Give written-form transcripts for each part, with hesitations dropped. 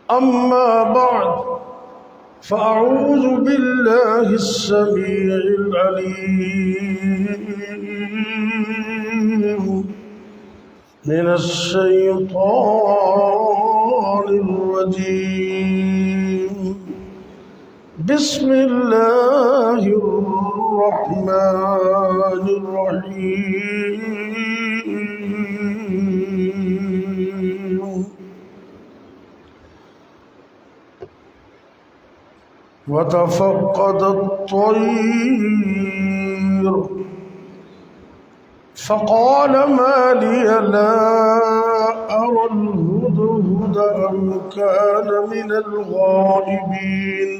أما بعد فأعوذ بالله السميع العليم من الشيطان الرجيم. بسم الله الرحمن الرحيم. وتفقد الطير فقال ما لي لا أرى الهدهد أم كان من الغائبين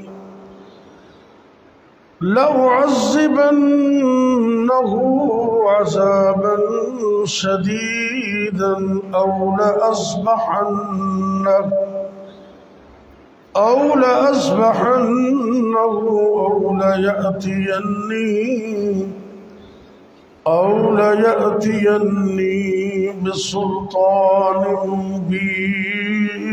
لأعذبنه عذابا شديدا أو لأذبحنه أو ليأتيني بسلطان مبين.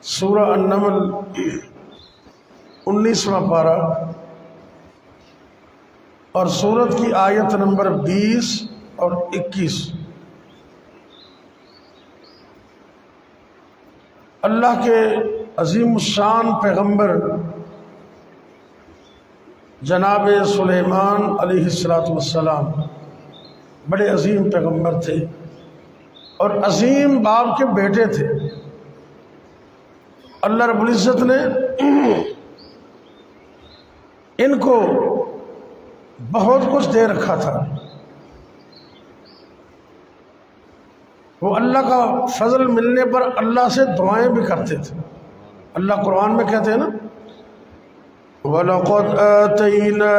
سورہ النمل 19واں پارہ اور سورت کی آیت نمبر 20 اور 21. اللہ کے عظیم الشان پیغمبر جناب سلیمان علیہ السلام بڑے عظیم پیغمبر تھے اور عظیم باپ کے بیٹے تھے. اللہ رب العزت نے ان کو بہت کچھ دے رکھا تھا. وہ اللہ کا فضل ملنے پر اللہ سے دعائیں بھی کرتے تھے. اللہ قرآن میں کہتے ہیں نا وَلَقَدْ آتَيْنَا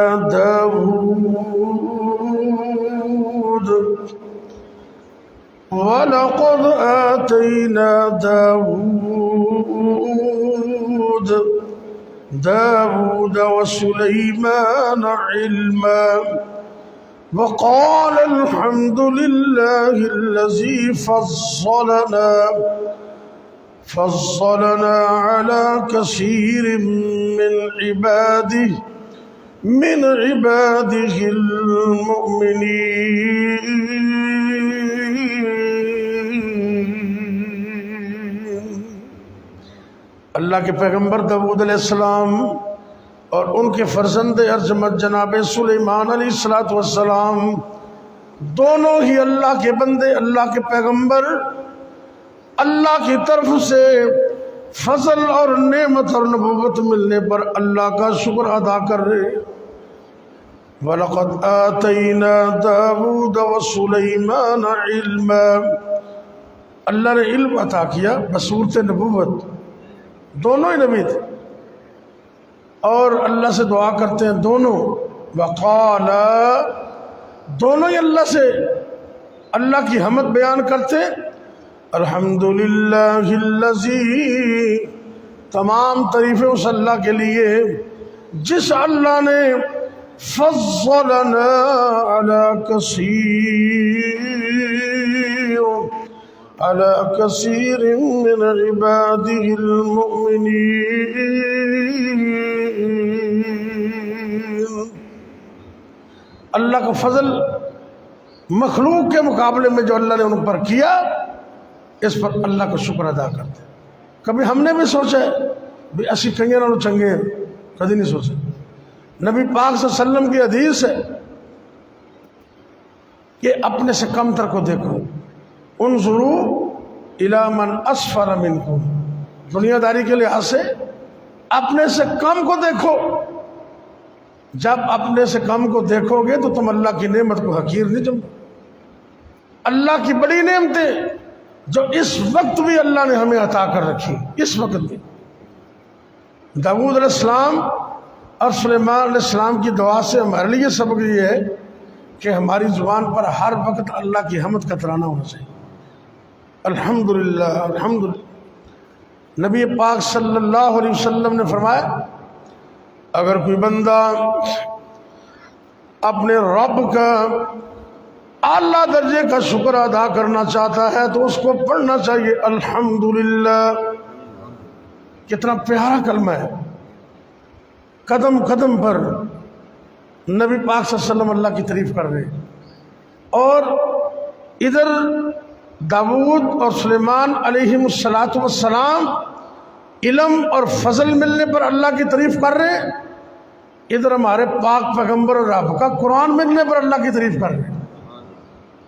داود وسليمان علما وقال الحمد لله الذي فضلنا على كثير من عباده المؤمنين. اللہ کے پیغمبر داؤد علیہ السلام اور ان کے فرزند ارجمند جناب سلیمان علیہ السلام دونوں ہی اللہ کے بندے، اللہ کے پیغمبر، اللہ کی طرف سے فضل اور نعمت اور نبوت ملنے پر اللہ کا شکر ادا کر رہے. وَلَقَدْ آتَيْنَا دَاوُودَ وَسُلَيْمَانَ عِلْمًا. اللہ نے علم عطا کیا بصورت نبوت. دونوں ہی نبی تھے اور اللہ سے دعا کرتے ہیں دونوں. وقال، دونوں ہی اللہ سے اللہ کی حمد بیان کرتے. الحمدللہ الذی، تمام تعریفیں اس اللہ کے لیے جس اللہ نے فضلنا علی کثیر من عباده المؤمنین. اللہ کا فضل مخلوق کے مقابلے میں جو اللہ نے ان پر کیا اس پر اللہ کا شکر ادا کرتے. کبھی ہم نے بھی سوچا ہے بھی اسی کنگے نالوں چنگے ہیں؟ کبھی نہیں سوچا. نبی پاک صلی اللہ علیہ وسلم کی حدیث ہے کہ اپنے سے کم تر کو دیکھو. انظروا الی من اسفل منکم، دنیا داری کے لحاظ سے اپنے سے کم کو دیکھو. جب اپنے سے کم کو دیکھو گے تو تم اللہ کی نعمت کو حقیر نہیں جمو. اللہ کی بڑی نعمتیں جو اس وقت بھی اللہ نے ہمیں عطا کر رکھی، اس وقت بھی. داؤد علیہ السلام اور سلیمان علیہ السلام کی دعا سے ہمارے لیے سبق یہ ہے کہ ہماری زبان پر ہر وقت اللہ کی حمد کا ترانہ ہونا چاہیے. الحمدللہ الحمدللہ. نبی پاک صلی اللہ علیہ وسلم نے فرمایا اگر کوئی بندہ اپنے رب کا اعلیٰ درجے کا شکر ادا کرنا چاہتا ہے تو اس کو پڑھنا چاہیے الحمدللہ۔ کتنا پیارا کلمہ ہے، قدم قدم پر نبی پاک صلی اللہ علیہ وسلم اللہ کی تعریف کر رہے ہیں، اور ادھر داؤد اور سلیمان علیہ السلام علم اور فضل ملنے پر اللہ کی تعریف کر رہے ہیں، ادھر ہمارے پاک پیغمبر اور رب کا قرآن ملنے پر اللہ کی تعریف کر رہے ہیں۔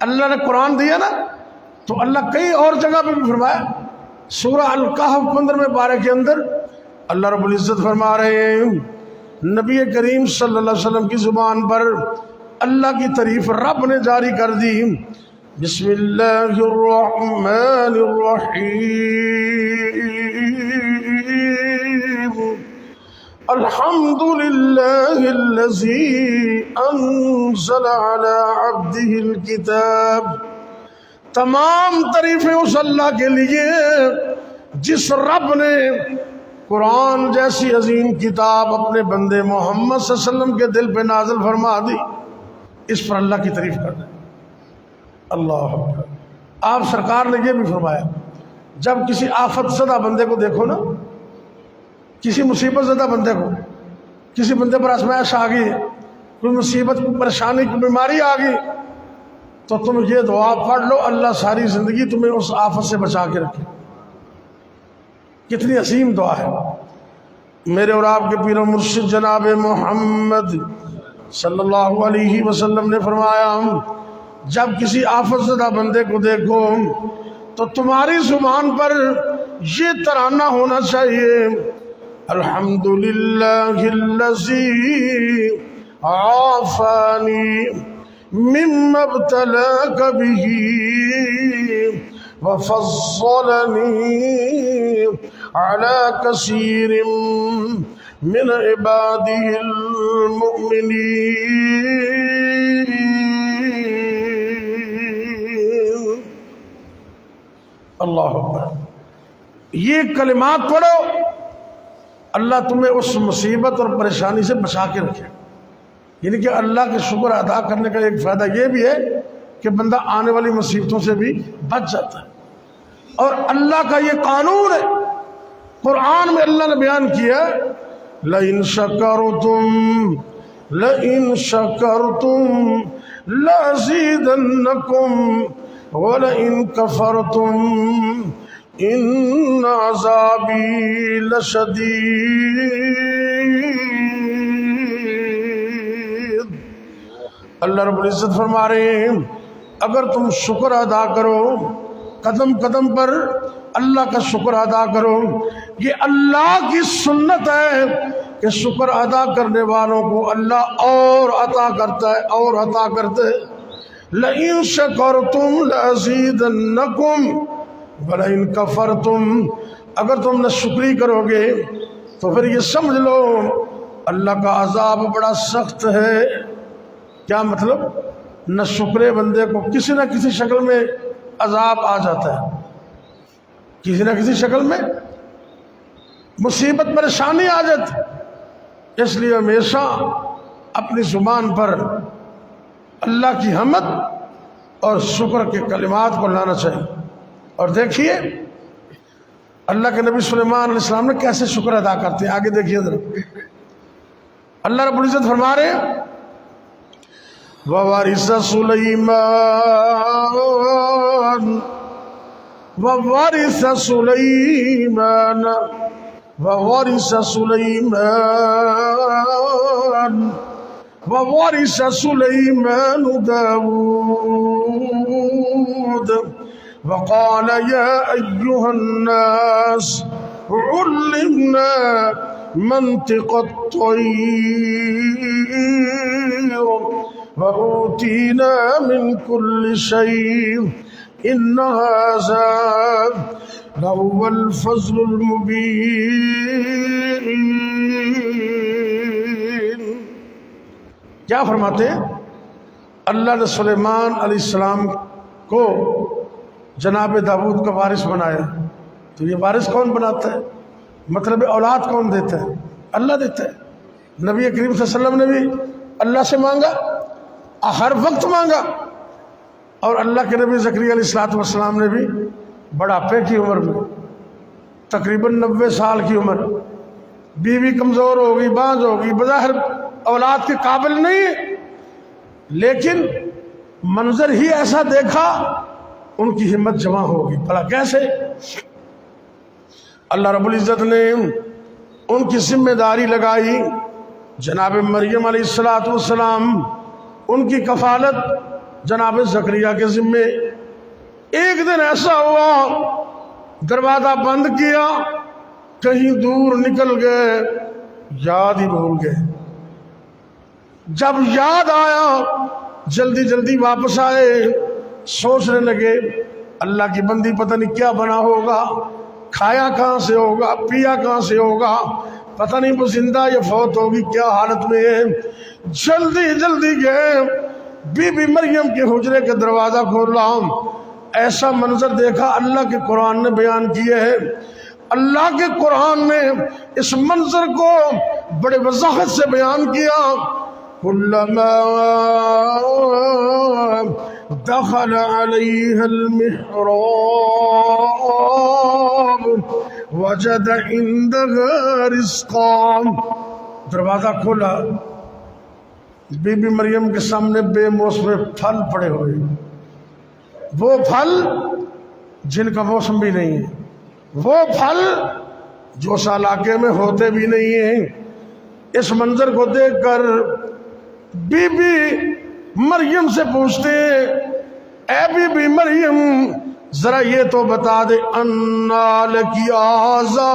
اللہ نے قرآن دیا نا، تو اللہ کئی اور جگہ پہ بھی فرمایا، سورہ الکہف 15 پارے کے اندر اللہ رب العزت فرما رہے ہیں نبی کریم صلی اللہ علیہ وسلم کی زبان پر اللہ کی تعریف رب نے جاری کر دی۔ بسم اللہ الرحمن الرحیم، الحمد للہ الذی انزل علی عبدہ الکتاب۔ تمام تعریفیں اس اللہ کے لیے جس رب نے قرآن جیسی عظیم کتاب اپنے بندے محمد صلی اللہ علیہ وسلم کے دل پہ نازل فرما دی، اس پر اللہ کی تعریف کرنا۔ اللہ اکبر۔ آپ سرکار نے یہ بھی فرمایا، جب کسی آفت زدہ بندے کو دیکھو نا، کسی مصیبت زدہ بندے کو، کسی بندے پر آزمائش آ گئی، کوئی مصیبت، کوئی پریشانی، کوئی بیماری آ گئی، تو تم یہ دعا پڑھ لو، اللہ ساری زندگی تمہیں اس آفت سے بچا کے رکھے۔ کتنی عظیم دعا ہے۔ میرے اور آپ کے پیر و مرشد جناب محمد صلی اللہ علیہ وسلم نے فرمایا، جب کسی آفت زدہ بندے کو دیکھو تو تمہاری زبان پر یہ ترانہ ہونا چاہیے، الحمدللہ الذی عافانی مما ابتلاک بہ وفضلنی علی کثیر من عبادہ المؤمنین۔ اللہ اکبر۔ یہ کلمات پڑھو، اللہ تمہیں اس مصیبت اور پریشانی سے بچا کے رکھے۔ یعنی کہ اللہ کے شکر ادا کرنے کا ایک فائدہ یہ بھی ہے کہ بندہ آنے والی مصیبتوں سے بھی بچ جاتا ہے، اور اللہ کا یہ قانون ہے، قرآن میں اللہ نے بیان کیا، لَإِن شَكَرْتُمْ لَأَزِيدَنَّكُمْ وَلَئِن كَفَرْتُمْ إِنَّ عَذَابِي لَشَدِيدٌ۔ اللہ رب العزت فرما رہے ہیں، اگر تم شکر ادا کرو، قدم قدم پر اللہ کا شکر ادا کرو، یہ اللہ کی سنت ہے کہ شکر ادا کرنے والوں کو اللہ اور عطا کرتا ہے، اور عطا کرتے ہیں۔ لَإِن شَكَرْتُمْ لَأَزِيدَنَّكُمْ وَلَئِن كَفَرْتُمْ، اگر تم نہ شکری کرو گے تو پھر یہ سمجھ لو اللہ کا عذاب بڑا سخت ہے۔ کیا مطلب؟ نہ شکرے بندے کو کسی نہ کسی شکل میں عذاب آ جاتا ہے، کسی نہ کسی شکل میں مصیبت پریشانی آ جاتی، اس لیے ہمیشہ اپنی زبان پر اللہ کی حمد اور شکر کے کلمات کو لانا چاہیے۔ اور دیکھیے اللہ کے نبی سلیمان علیہ السلام نے کیسے شکر ادا کرتے ہیں، آگے دیکھیے ذرا۔ اللہ رب العزت فرما رہے ہیں، وَوَرِثَ سُلَيْمَانُ دَاوُودَ وقال يا أيها الناس علمنا منطق الطير وأوتينا من كل شيء إن هذا لهو الفضل المبين۔ کیا فرماتے ہیں؟ اللہ نے سلیمان علیہ السلام کو جناب داؤد کا وارث بنایا، تو یہ وارث کون بناتا ہے؟ مطلب اولاد کون دیتا ہے؟ اللہ دیتا ہے۔ نبی کریم صلی اللہ علیہ وسلم نے بھی اللہ سے مانگا، ہر وقت مانگا، اور اللہ کے نبی زکریا علیہ السلام نے بھی بڑھاپے کی عمر میں تقریباً 90 سال کی عمر، بیوی کمزور ہوگی، بانجھ ہوگی، بظاہر اولاد کے قابل نہیں، لیکن منظر ہی ایسا دیکھا ان کی ہمت جمع ہوگی. بھلا کیسے؟ اللہ رب العزت نے ان کی ذمہ داری لگائی، جناب مریم علیہ السلام ان کی کفالت جناب زکریا کے ذمے. ایک دن ایسا ہوا دروازہ بند کیا، کہیں دور نکل گئے، یاد ہی بھول گئے. جب یاد آیا جلدی جلدی واپس آئے، سوچنے لگے اللہ کی بندی پتہ نہیں کیا بنا ہوگا، کھایا کہاں سے ہوگا، پیا کہاں سے ہوگا، پتہ نہیں وہ زندہ یا فوت ہوگی، کیا حالت میں ہے. جلدی جلدی گئے، بی بی مریم کے حجرے کا دروازہ کھولا، ایسا منظر دیکھا اللہ کے قرآن نے بیان کیا ہے. اللہ کے قرآن نے اس منظر کو بڑے وضاحت سے بیان کیا. کلما دخل علیہ المحراب وجد عندها رزقا. دروازہ کھولا، بی بی مریم کے سامنے بے موسم پھل پڑے ہوئے، وہ پھل جن کا موسم بھی نہیں ہے، وہ پھل جو اس علاقے میں ہوتے بھی نہیں ہیں. اس منظر کو دیکھ کر بی بی مریم سے پوچھتے، اے بی بی مریم ذرا یہ تو بتا دے انا لکی آزا،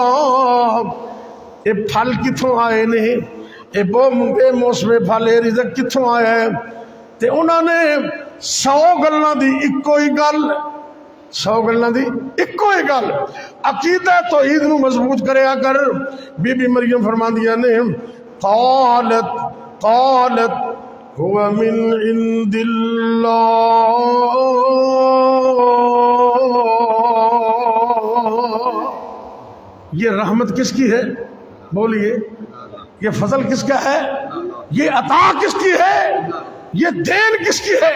یہ پھل کتوں آئے نے، یہ بے موسم پھل رزق کتوں آیا ہے؟ تے انہوں نے 100 گلاں دی اکو ہی گل، 100 گلاں دی اکو ہی گل، عقیدہ توحید نو مضبوط کریا کر. بی بی مریم فرماندیاں نے قالت هو من عند اللہ، یہ رحمت کس کی ہے؟ بولیے، یہ فضل کس کا ہے؟ یہ عطا کس کی ہے؟ یہ دین کس کی ہے؟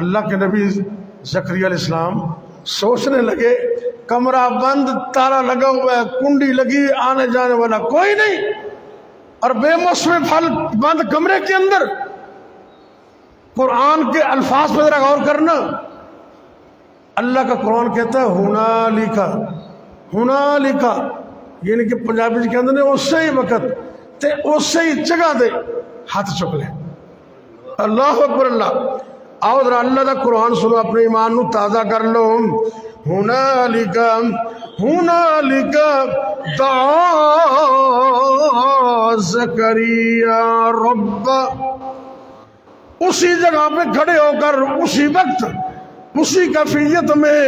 اللہ کے نبی زکریا علیہ السلام سوچنے لگے، کمرہ بند، تالا لگا ہوا ہے، کنڈی لگی، آنے جانے والا کوئی نہیں، اور بے موسم پھل بند کمرے کے اندر. قرآن کے الفاظ پر ذرا غور کرنا. اللہ کا قرآن کہتا ہے ہنالکا، یعنی کہ پنجابی کے اندر اسی وقت تے اسی جگہ دے ہاتھ چک لے. اللہ اکبر اللہ. آؤ ذرا اللہ کا قرآن سنو، اپنے ایمان نو تازہ کر لو. ہنالکا دعا زکریا رب، اسی جگہ پہ کھڑے ہو کر اسی وقت اسی کیفیت میں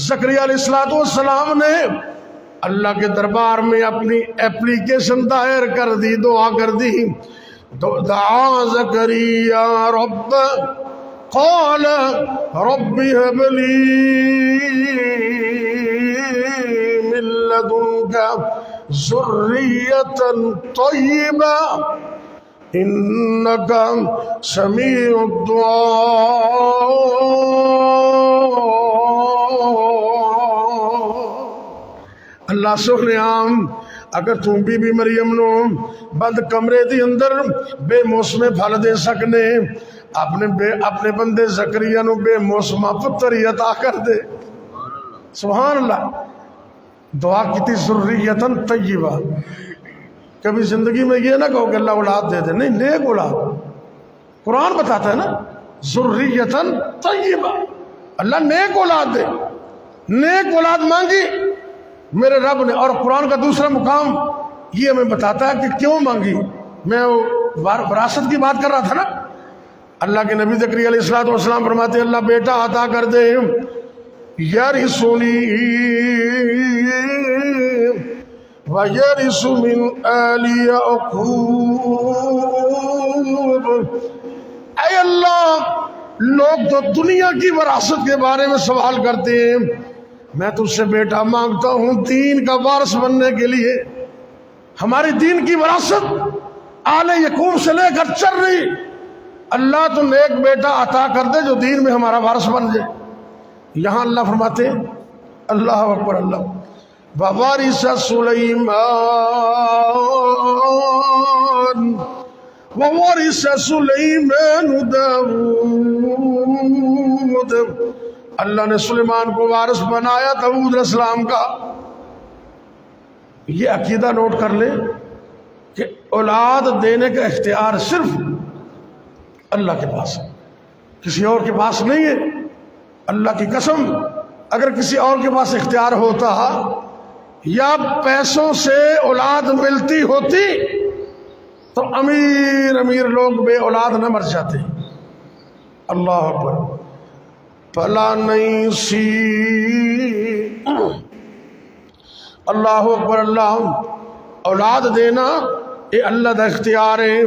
زکریا علیہ السلام نے اللہ کے دربار میں اپنی اپلیکیشن دائر کر دی، دعا کر دی. دعا زکریا رب قال رب هب لي من لدنك ذرية طيبة إنك سميع الدعاء. اللہ سونے عام اگر تم بی بی مریم نو بند کمرے دی اندر بے موسم پھل دے سکنے، اپنے بندے زکریا نو بے موسمہ پتر عطا کر دے. سبحان اللہ. دعا کی تھی ذریتن طیبہ. کبھی زندگی میں یہ نہ کہو کہ اللہ اولاد دے دے، نہیں، نیک اولاد. قرآن بتاتا ہے نا ذریتن طیبہ، اللہ نیک اولاد دے. نیک اولاد مانگی میرے رب نے. اور قرآن کا دوسرا مقام یہ ہمیں بتاتا ہے کہ کیوں مانگی. میں وراثت کی بات کر رہا تھا نا. اللہ کے نبی زکریا علیہ السلام فرماتے ہیں اللہ بیٹا عطا کر دے، یرثنی ویرث من آل یعقوب. اے اللہ، لوگ تو دنیا کی وراثت کے بارے میں سوال کرتے ہیں، میں تجھ سے بیٹا مانگتا ہوں دین کا وارث بننے کے لیے. ہماری دین کی وراثت آل یعقوب سے لے کر چل رہی اللہ تو نیک بیٹا عطا کر دے جو دین میں ہمارا وارث بن جائے. یہاں اللہ فرماتے ہیں اللہ اکبر اللہ ووارث سلیمان ووارث سلیمان داؤد. اللہ نے سلیمان کو وارث بنایا داؤد علیہ السلام کا. یہ عقیدہ نوٹ کر لیں کہ اولاد دینے کا اختیار صرف اللہ کے پاس ہے, کسی اور کے پاس نہیں ہے. اللہ کی قسم اگر کسی اور کے پاس اختیار ہوتا یا پیسوں سے اولاد ملتی ہوتی تو امیر لوگ بے اولاد نہ مر جاتے. اللہ اکبر. پلا نہیں سی اللہ اکبر اللہ. اولاد دینا یہ اللہ دا اختیار ہے.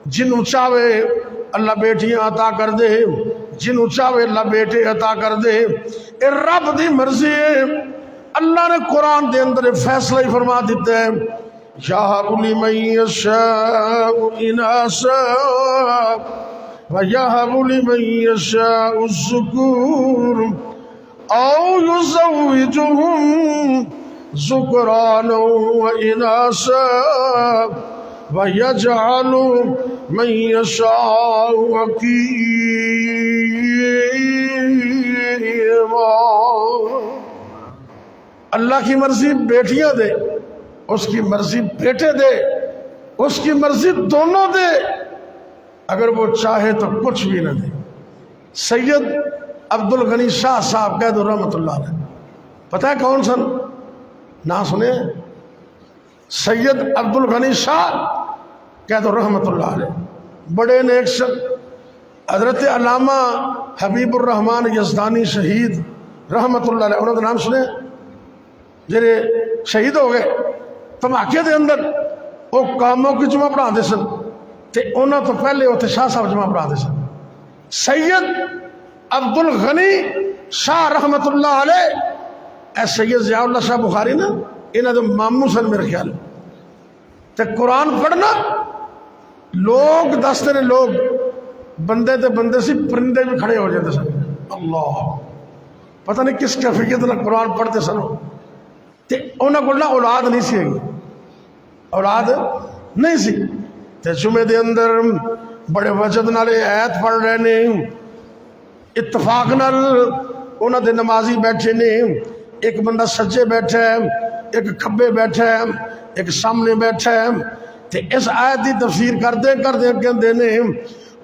جنوں چاہے اللہ بیٹیاں عطا کر دے, جنوں چاہے اللہ بیٹے عطا کر دے. اے رب دی مرضی ہے. اللہ نے قرآن دے اندر فیصلہ ہی فرما دیتا ہے یَهَبُ لِمَن يَشَاءُ إِنَاثًا وَيَهَبُ لِمَن يَشَاءُ الذُّكُورَ أَوْ يُزَوِّجُهُمْ ذُكْرَانًا وَإِنَاثًا وَيَجْعَلُ مَن يَشَاءُ عَقِيمًا. اللہ کی مرضی بیٹیاں دے, اس کی مرضی بیٹے دے, اس کی مرضی دونوں دے. اگر وہ چاہے تو کچھ بھی نہ دے. سید عبدالغنی شاہ صاحب قید رحمۃ اللہ علیہ, پتہ ہے کون سن؟ نہ سنے؟ سید عبدالغنی شاہ قید رحمۃ اللہ علیہ, بڑے نیک شخص. حضرت علامہ حبیب الرحمن یزدانی شہید رحمۃ اللہ علیہ, انہوں نے نام سنے؟ جڑے شہید ہو گئے دھماکے دے اندر وہ کاموں کی جمعہ پڑھا دے سن تے انہوں تو پہلے اتنے شاہ صاحب جمعہ پڑھا دے سن. سید عبدالغنی شاہ رحمۃ اللہ علیہ اے سید ضیاء اللہ شاہ بخاری نا انہوں نے ماموں سن میرے خیال تے قرآن پڑھنا لوگ دستے نے لوگ بندے تے بندے سی پرندے بھی کھڑے ہو جاتے سن. اللہ پتہ نہیں کس کیفیت نہ قرآن پڑھتے سن. تے انہوں کو نہ اولاد نہیں سی, اولاد نہیں سی. تے جمعے دے اندر بڑے وجد نالے آیت پڑھ رہے نے, اتفاق نال انہوں دے نمازی بیٹھے نے. ایک بندہ سجے بیٹھا ہے, ایک کھبے بیٹھا ہے, ایک سامنے بیٹھا ہے. تے اس آیت دی تفسیر کردے کہندے نے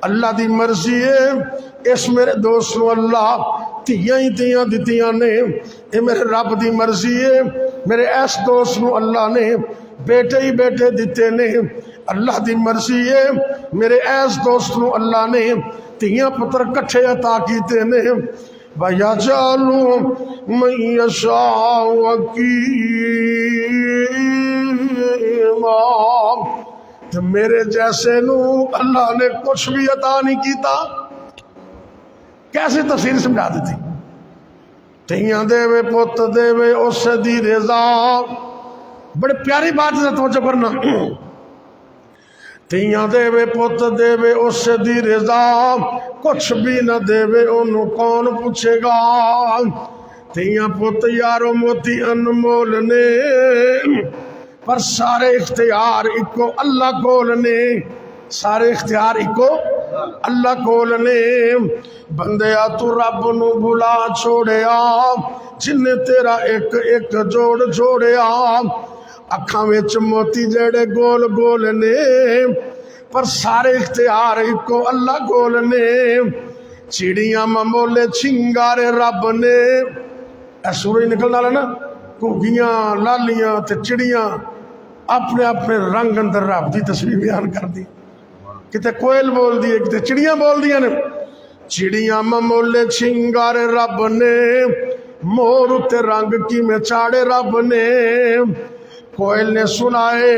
اللہ دی مرضی ہے اس میرے دوست نو اللہ تیاں ہی تیاں دتیاں نے. اے میرے رب دی مرضی ہے میرے اس دوست نو اللہ نے بیٹے ہی بیٹے دیتے نے. اللہ دی مرضی ہے میرے اس دوست نو اللہ نے تیاں پتر کٹھے عطا کیتے نے. وَيَجْعَلُ مَن يَشَاءُ عَقِيمًا. تو میرے جیسے نو اللہ نے کچھ بھی عطا نہیں کیتا. کیسے تفسیر سمجھا دیتی؟ تیاں دے وے پوت دے وے اس دی رضا. بڑے پیاری بات ہے, توجہ کرنا. تیاں دے وے پوت دے وے اس دی رضا, کچھ بھی نہ دے وے انہوں کون پوچھے گا. تیاں پوت یارو موتی انمول نے پر سارے اختیار اکو اللہ کول نے. سارے اختیار اکو اللہ کول نے. بندیا تو رب نو بھلا چھوڑیا جن نے تیرا ایک ایک جوڑ جوڑیا. اکھاں وچ موتی جڑے گول گول نے پر سارے اختیار اکو اللہ کول نے. چڑیاں ممولے چھنگارے رب نے. اے سورج نکلنا والا نا, گھوگیاں لالیاں تے چڑیاں اپنے اپنے رنگ اندر رب دی تصویر بیان کر دی. کتے کوئل بول دی, کتے چڑیاں بول دیا نے. چڑیاں ممولے چھنگارے رب نے, مور تے رنگ کی میں چاڑے رب نے. کوئل نے سنائے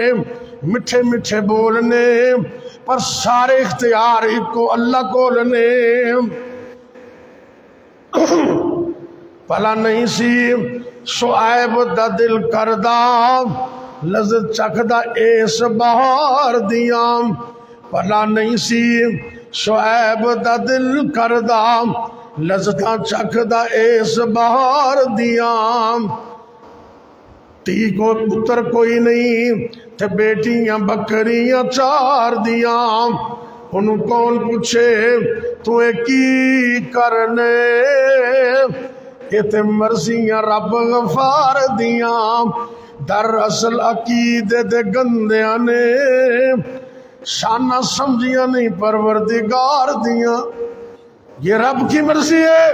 میٹھے میٹھے بولنے پر سارے اختیار کو اللہ کول نے. پلا نہیں سی شعیب دا دل کردہ لذت چکھدا اس بہار دیاں. پلا نہیں سی شعیب دا دل کردا لذتاں چکھدا اس بہار دیاں تی کو پتر کوئی نہیں تے بیٹیاں بکریاں چار دیاں انہوں کون پوچھے تو کی کرنے کہ تے مرضیاں رب غفار دیاں در اصل عقیدے دے گندیاں نے شانہ سمجھیاں نہیں پروردگار دیاں یہ رب کی مرضی ہے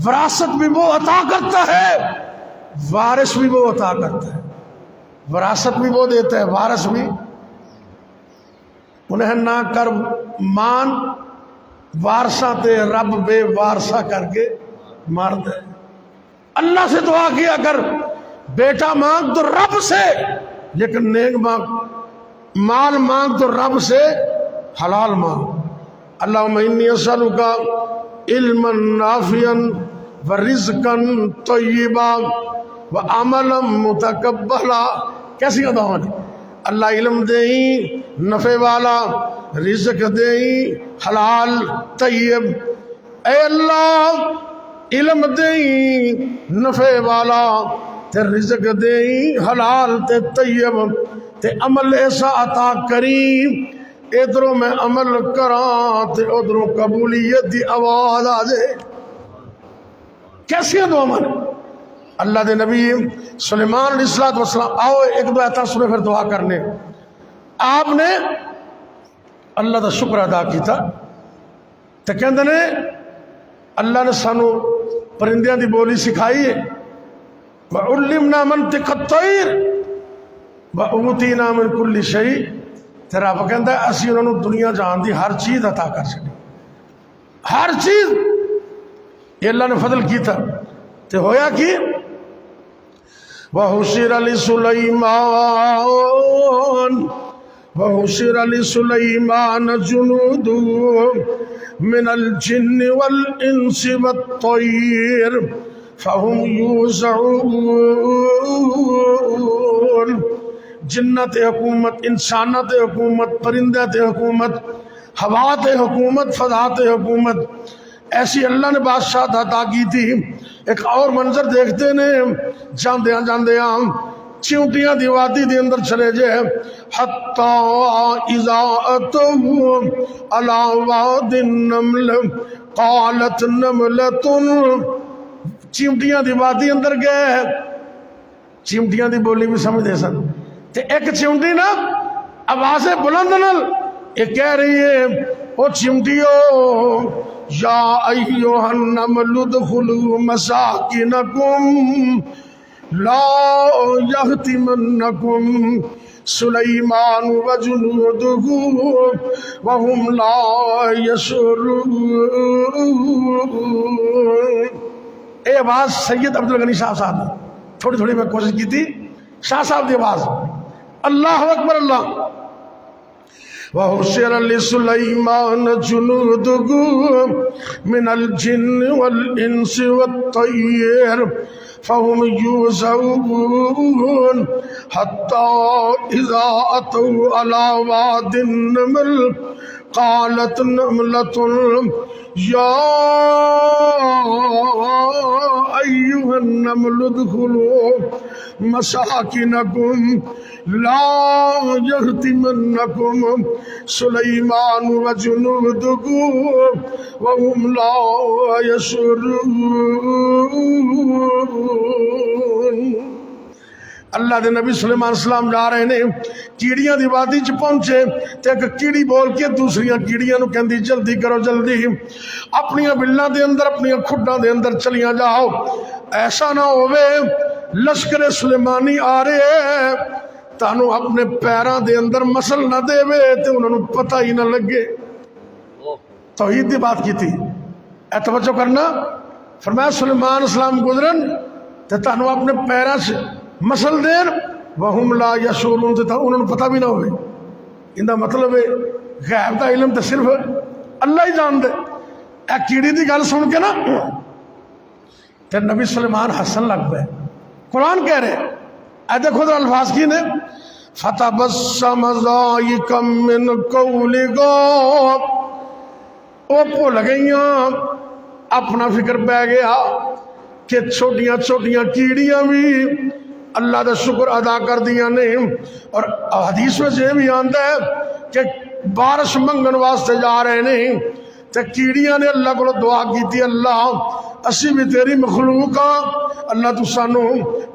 وراثت بھی وہ عطا کرتا ہے وارث بھی وہ عطا کرتا ہے وراثت بھی وہ دیتا ہے وارث بھی انہیں نہ کر مان وارثہ تے رب بے وارثہ کر کے مار دے اللہ سے دعا کیا کر بیٹا مانگ تو رب سے لیکن نیک مانگ مال مانگ تو رب سے حلال مانگ اللہم انی اسألک علما نافعا ورزقا طیبا وعملا متقبلا کیسی دعا ہے اللہ علم دیں نفع والا رزق دیں حلال طیب اے اللہ علم دیں نفع والا تے رزق دیں حلال تے طیب تے عمل ایسا عطا کریم ادھروں میں عمل کراں تے ادھروں قبولیت دی آواز آ جائے کیسی دعا مانے اللہ دے نبی سلیمان علیہ السلام آؤ ایک دو آیتاں سنے پھر دعا کرنے آپ نے اللہ دا شکر ادا کیتا تے کہندے نے اللہ نے سانو پرندیاں دی بولی سکھائی ہے وَعُلِّمْنَا مَنْطِقَ الطَّيْرِ وَأُوتِينَا مِنْ كُلِّ شَيْءٍ تے رب کہندا ہے اسی انہاں نوں دنیا جہان دی ہر چیز عطا کر چھڈی ہر چیز یہ اللہ نے فضل کیتا تے ہویا کی وَحُشِرَ لِسُلَيْمَانَ جُنُودُهُ مِنَ الْجِنِّ وَالْإِنسِ وَالطَّيْرِ فَهُمْ يُوزَعُونَ جنت حکومت انسانت حکومت پرندت حکومت ہوات حکومت فضات حکومت ایسی اللہ نے بادشاہ عطا کی تھی ایک اور منظر دیکھتے نے جاندیاں جاندیاں چیونٹیاں دی وادی دے اندر چلے جائے حتی اذا اتوا علی واد النمل قالت نملۃ چیونٹیاں دی وادی اندر گئے چیونٹیاں دی بولی بھی سمجھ دے سن تے ایک چیونٹی نا آواز بلند نال یہ کہہ رہی ہے او چیونٹیو یا ایھا النمل ادخلوا مساکنکم لا یحطمنکم سلیمان وجنودہ وهم لا یشعرون اے آواز سید عبدالغنی شاہ صاحب نے تھوڑی تھوڑی میں کوشش کی تھی شاہ صاحب دی آواز اللہ اکبر اللہ وَحُشِرَ لِسُلَيْمَانَ جُنُودُهُ مِنَ الْجِنِّ وَالْإِنسِ وَالطَّيْرِ فَهُمْ يُوزَعُونَ حَتَّى إِذَا أَتَوْا عَلَى وَادِ النَّمْلِ قَالَتْ نَمْلَةٌ يَا أَيُّهَا النَّمْلُ ادْخُلُوا مَسَاكِنَكُمْ لا يحطمنكم سليمان وجنوده وهم لا يشعرون اللہ دے نبی سلیمان السلام جا رہے نے کیڑیاں دی وادی چ پہنچے تے ایک کیڑی بول کے دوسریاں کیڑیاں نو کہندی جلدی کرو جلدی اپنی بلاں دے اندر اپنی کھڈاں دے اندر چلیاں جاؤ ایسا نہ ہوئے لشکر سلیمانی آ رہے ہیں تانوں اپنے پیراں دے اندر مسل نہ دے وے تے انہاں نوں پتہ ہی نہ لگے توحید دی بات کی تھی اے توجہ کرنا فرمایا سلیمان السلام گزرن تے تانوں اپنے پیراں سے مسل دین وہم لا یشعرون تے انہاں نوں پتہ بھی نہ ہوئے اندا مطلب ہے غیب دا علم تے صرف اللہ ہی جان دے اے کیڑی دی گل سن کے نا تے نبی سلیمان ہسن لگ پے قرآن کہہ رہے اے دیکھو ذرا الفاظ کی نے فتبسم ضاحكا من قولها وہ بھول گئیاں، اپنا فکر پہ گیا کہ چھوٹیاں چھوٹیاں کیڑیاں بھی اللہ دا شکر ادا کر دیا نے۔ اور حدیث میں یہ بھی آندا ہے کہ بارش منگن واسطے جا رہے ہیں تے کیڑیاں نے اللہ کو دعا کی تھی، اللہ اسی بھی تیری مخلوق ہاں، اللہ تو سانو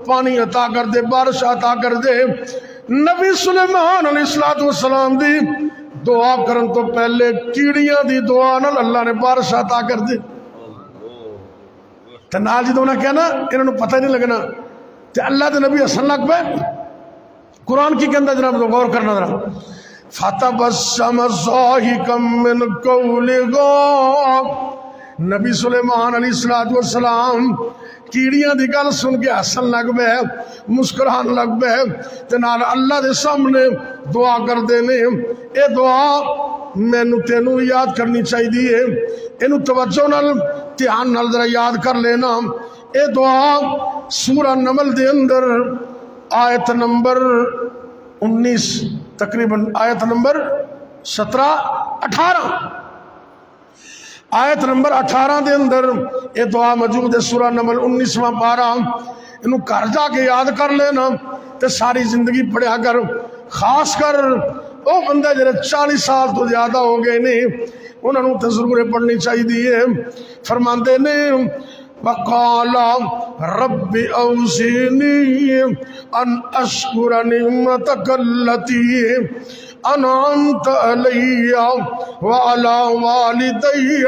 پانی عطا کر دے، بارش عطا کر دے۔ نبی سلیمان علیہ السلام دی دعا کرن تو پہلے کیڑیاں دی دعا نال اللہ نے بارش عطا کر دے۔ تے نال جدوں نہ کہنا انہاں نوں پتہ ہی نہیں لگنا تے اللہ دے نبی ہسن لگ پے۔ قرآن کی کہندا جناب غور کرنا ذرا، فتبسم ضاحكا من قولها، نبی سلیمان علیہ السلام کیڑیاں دی گل سن کے ہسن لگ پے، مسکران لگ پے تے نال اللہ دے سامنے دعا کر دے نے۔ اے دعا مینوں تینوں یاد کرنی چاہیے، اینوں توجہ نال دھیان نال ذرا یاد کر لینا۔ اے دعا سورہ نمل دے اندر آیت نمبر 19 تقریباً آیت نمبر 17-18 آیت نمبر 18 دے اندر یہ دعا موجود ہے۔ سورہ نمل 19واں پارہ، انہوں گھر جا کے یاد کر لینا تے ساری زندگی پڑھیا کر، خاص کر وہ بندے جڑے 40 سال تو زیادہ ہو گئے نے انہوں نے تے ضرور پڑھنی چاہیے۔ فرماندے نے وقال رب اوزعنی ان اشکر نعمتک التی انعمت علی وعلی والدی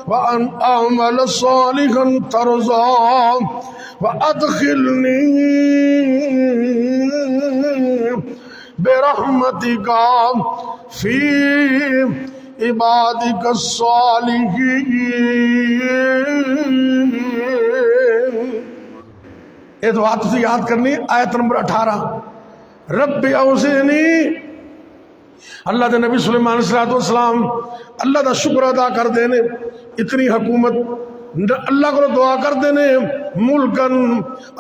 وان اعمل صالحا ترضاه وادخلنی برحمتک فی عبادک الصالحین۔ یہ دعا تسی یاد کرنی، آیت نمبر 18، رب اوزعنی۔ اللہ دے نبی سلیمان علیہ السلام اللہ دا شکر ادا کر دینے، اتنی حکومت اللہ کو دعا کر دینے، ملکن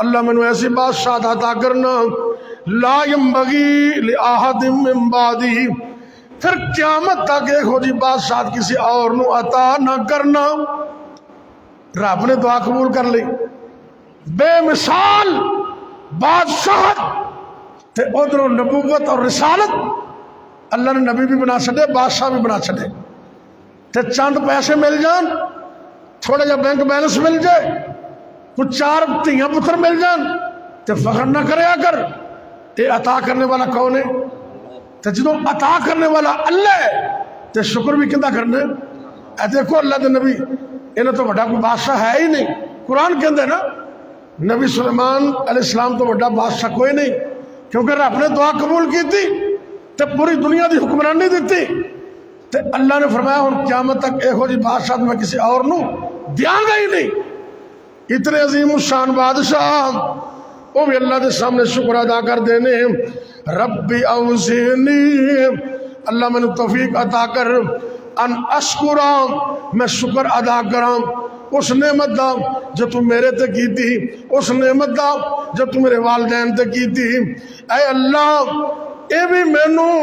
اللہ منو ایسی بادشاہ عطا کرنا، لا ينبغی لأحد من بعدی، پھر قیامت تک ایک ہو جی بادشاہ کسی اور نو عطا نہ کرنا۔ رب نے دعا قبول کر لی، بے مثال بادشاہت تے ادھروں نبوت اور رسالت، اللہ نے نبی بھی بنا چھڑے، بادشاہ بھی بنا چھڑے تے چند پیسے مل جان، تھوڑا جا بینک بیلنس مل جائے، کچھ 4 تیاں پتر مل جان تے فخر نہ کریا کر۔ یہ عطا کرنے والا کون ہے؟ تے جدوں عطا کرنے والا اللہ ہے تے شکر بھی کندہ کرنے۔ اے دیکھو اللہ دے نبی انہوں تو بڑا کوئی بادشاہ ہے ہی نہیں، قرآن کے اندر نا نبی سلیمان علیہ السلام تو بڑا بادشاہ کوئی نہیں، کیونکہ رب نے دعا قبول کی تھی تے پوری دنیا دی حکمرانی دیتی تے اللہ نے فرمایا ہن قیامت تک ایک ہو جی بادشاہ میں کسی اور نو دیاں گا ہی نہیں۔ اتنے عظیم الشان بادشاہ وہ بھی اللہ دے سامنے شکر ادا کر دینے، رب اوزعنی، اللہ میں نے توفیق عطا کر، ان اشکرا، میں شکر ادا کراں اس نعمت دا جو تو میرے تے کی تھی، اس نعمت دا جو تو میرے والدین تے کی تھی۔ اے اللہ اے بھی مینوں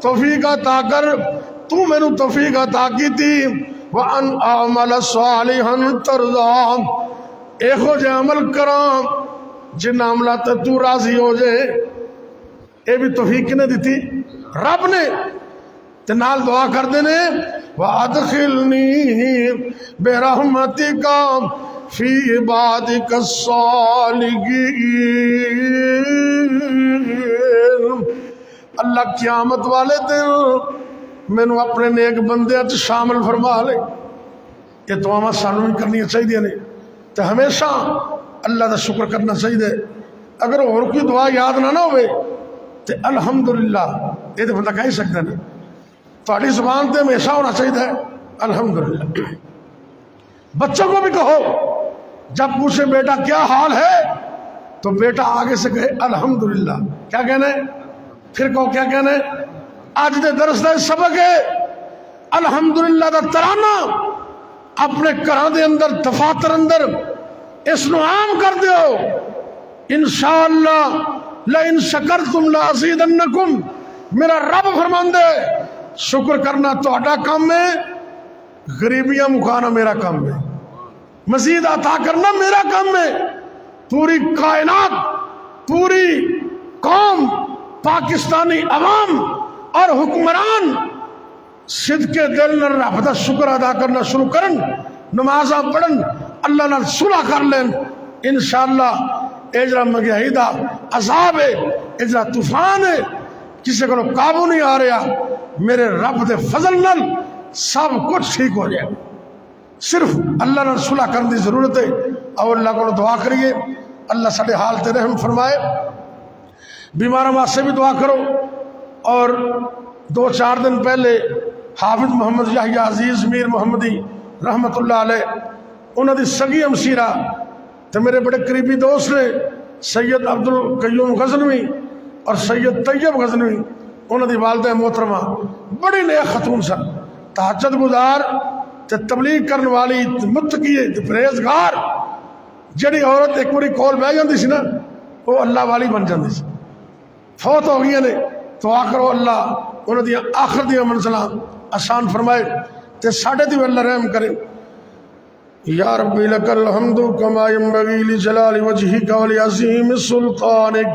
توفیق عطا کر، تو مینوں توفیق عطا کی تھی، وان اعمل صالحا ترضاه، ایک ہو جے عمل کراں جن عملات تو راضی ہو جائے۔ اے بھی توفیق کنے دیتی؟ رب نے۔ تے نال دعا کر دینے وَأَدْخِلْنِي بِرَحْمَتِكَ فِي عِبَادِكَ الصَّالِحِينَ۔ اللہ قیامت والے دن میں نے اپنے نیک بندے اچھ شامل فرما لے۔ یہ دعا سانوں ہی کرنی چاہیے نے تو ہمیشہ اللہ دا شکر کرنا چاہیے۔ اگر اور کوئی دعا یاد نہ ہوئے تو الحمدللہ یہ تو بندہ کہہ سکتا ہے، تھوڑی زبان تے ہمیشہ ہونا چاہیے الحمدللہ۔ بچوں کو بھی کہو جب پوچھے بیٹا کیا حال ہے تو بیٹا آگے سے کہے الحمدللہ۔ کیا کہنا ہے؟ پھر کہو کیا کہنا ہے؟ آج دے درس دا سبق ہے الحمدللہ دا ترانہ اپنے گھراں دے اندر دفاتر اندر اس نو عام کر دیو۔ انشاءاللہ لئن شکرتم لازیدنکم، میرا رب فرماندے شکر کرنا تو اڈا کام ہے، غریبیاں مکانا میرا کام ہے، مزید عطا کرنا میرا کام ہے۔ پوری کائنات، پوری قوم، پاکستانی عوام اور حکمران صدقے دل نہ رب دا شکر ادا کرنا شروع کرن، نمازاں پڑھن، اللہ نال صلح کر لین، انشاءاللہ اجرا مہنگائی دا عذاب ہے، اجرا طوفان ہے، کسی کو قابو نہیں آ رہا، میرے رب دے فضل نال سب کچھ ٹھیک ہو جائے۔ صرف اللہ نال صلح کرنے دی ضرورت ہے، اور اللہ کو دعا کریے اللہ ساڈے حال تے رحم فرمائے۔ بیماراں واسطے بھی دعا کرو۔ اور 2-4 دن پہلے حافظ محمد یحییٰ عزیز میر محمدی رحمت اللہ علیہ، انہوں دی سگی ہمشیرہ تو میرے بڑے قریبی دوست نے سید عبد القیوم غزنوی اور سید طیب غزنوی، انہوں دی والدہ محترمہ بڑی نیک خاتون سن، تہجد گزار تے تبلیغ کرنے والی، متقی پرہیزگار۔ جڑی عورت ایک بڑی کول بہ جاندی سی نا، وہ اللہ والی بن جاندی سی۔ فوت ہو گئی نے، دعا کرو اللہ انہوں دی آخر دی منزلاں آسان فرمائے تے ساڈے تے اللہ رحم کرے۔ یا ربی لک الحمد کما ینبغی لجلال وجہک ولعظیم سلطانک،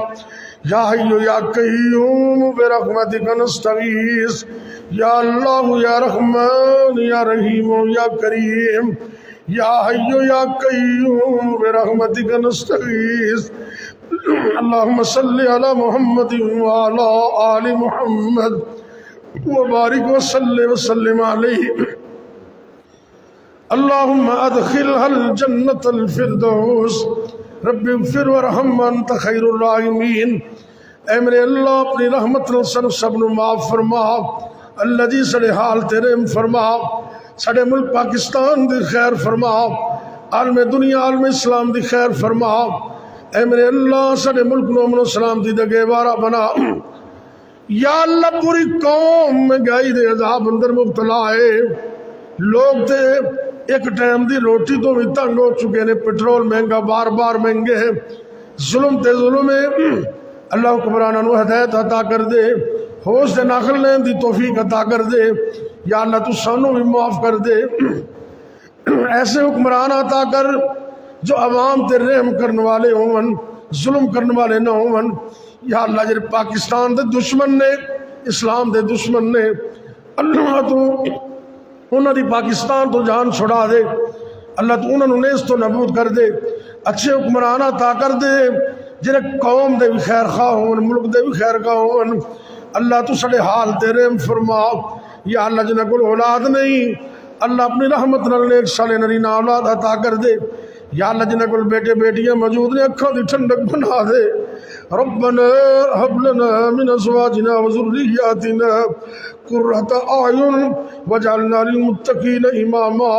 یا حی یا قیوم برحمتک نستغیث، یا اللہ یا رحمان یا رحیم یا کریم، یا حی یا قیوم برحمتک نستغیث، اللہم صلی علی محمد وعلی آل محمد وبارک وسلم علیہ، اللہم ادخلها الجنت الفردوس، رب اغفر ورحم انت خیر الراحمین۔ اے میرے اللہ اپنی رحمت نال سب نو معاف فرما، اللہ جی سڑے حال تیرے فرما، سڑے ملک پاکستان دی خیر فرما، عالم دنیا عالم اسلام دی خیر فرما۔ اے میرے اللہ سڑے ملک نو امن و سلامتی دے گہوارہ بنا۔ یا اللہ پوری قوم مہنگائی دے عذاب اندر مبتلا ہے، لوگ تے ایک ٹائم دی روٹی تو بھی تنگ ہو چکے نے، پیٹرول مہنگا، بار بار مہنگے ہیں، ظلم تے ظلم ہے۔ اللہ حکمرانوں نو ہدایت عطا کر دے، ہوش دے ناخل لین دی توفیق عطا کر دے، یا اللہ تو سانوں بھی معاف کر دے۔ ایسے حکمران عطا کر جو عوام تے رحم کرنے والے ہون، ظلم کرنے والے نہ ہون۔ یا اللہ جڑے پاکستان دے دشمن نے، اسلام دے دشمن نے، اللہ تو انہوں دی پاکستان تو جان چھڑا دے، اللہ تو انہوں نے نیست و نابود کر دے، اچھے حکمران عطا کر دے جنہیں قوم دے بھی خیر خواہ ہون، ملک دے بھی خیر خواہ ہون۔ اللہ تو سڑے حال تیرے فرما۔ یا اللہ جنہیں کوئی اولاد نہیں، اللہ اپنی رحمت نال نیک سالے نرینہ اولاد عطا کر دے۔ یا اللہ جنہیں کوئی بیٹے بیٹیاں موجود نے، اکھاں دی ٹھنڈک بنا دے۔ ربنا هب لنا من ازواجنا وذرياتنا قرة اعین واجعلنا للمتقین اماما۔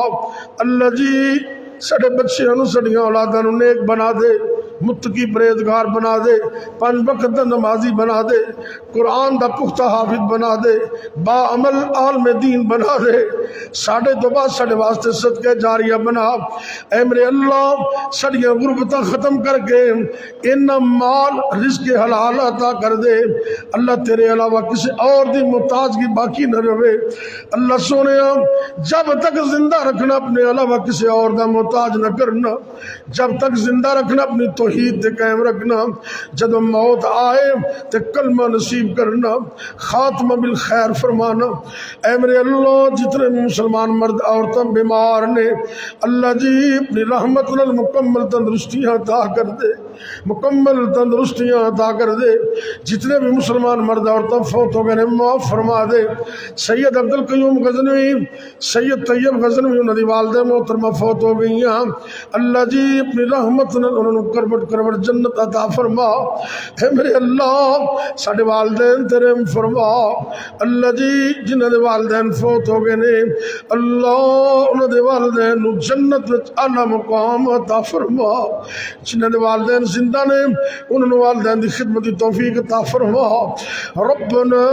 اللہ جی سڑے بچیاں نو، سڑیاں اولاداں نو نیک بنا دے، متقی پرہیزگار بنا دے، 5 وقت دا نمازی بنا دے، قرآن دا پختہ حافظ بنا دے، با عمل عالم دین بنا دے، ساڑھے تو بعد ساڑھے واسطے صدقہ جاریہ بنا۔ اے میرے اللہ سڑیاں غربتہ ختم کر کے انہ مال رزق حلال عطا کر دے۔ اللہ تیرے علاوہ کسی اور دی محتاجگی باقی نہ رہے۔ اللہ سونیا جب تک زندہ رکھنا اپنے علاوہ کسی اور دا محتاج نہ کرنا، جب تک زندہ رکھنا اپنی توحید تے قائم رکھنا، جب موت آئے تے کلمہ نصیب کرنا، خاتمہ بالخیر فرمانا۔ اے میرے اللہ جتنے مسلمان مرد عورتیں بیمار نے، اللہ جی اپنی رحمت نال مکمل تندرستیاں عطا کر دے، مکمل تندرستیاں عطا کر دے۔ جتنے بھی مسلمان مرد عورتیں فوت ہو گئے معاف فرما دے۔ سید عبد القیوم غزنوی، سید طیب غزنوی انہوں دی والدہ محترمہ فوت ہو گئی ہیں، اللہ جی اپنی رحمت نال انہوں نے کروٹ جنت عطا فرما۔ اے میرے اللہ ساڈے والدین تیرے فرما، اللہ جی جنہاں دے والدین فوت ہو گئے نے، اللہ انہاں دے والدین نو جنت وچ اعلی مقام عطا فرما۔ جنہاں دے والدین زندہ نے انہاں نو والدین دی خدمت دی توفیق عطا فرما۔ ربنا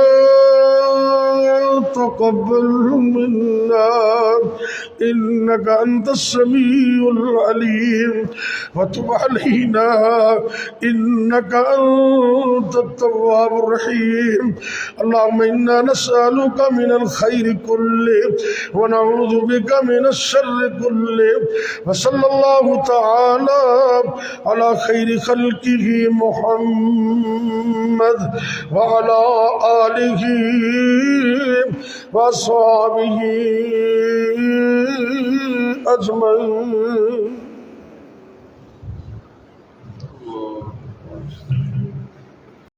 تقبل منا إنك أنت السميع العليم وتب علينا إنك أنت التواب الرحيم. اللهم إنا نسألك من الخير كله ونعوذ بك من الشر كله. وصلى الله تعالى على خير خلقه محمد وعلى آله وأصحابه أجمعين.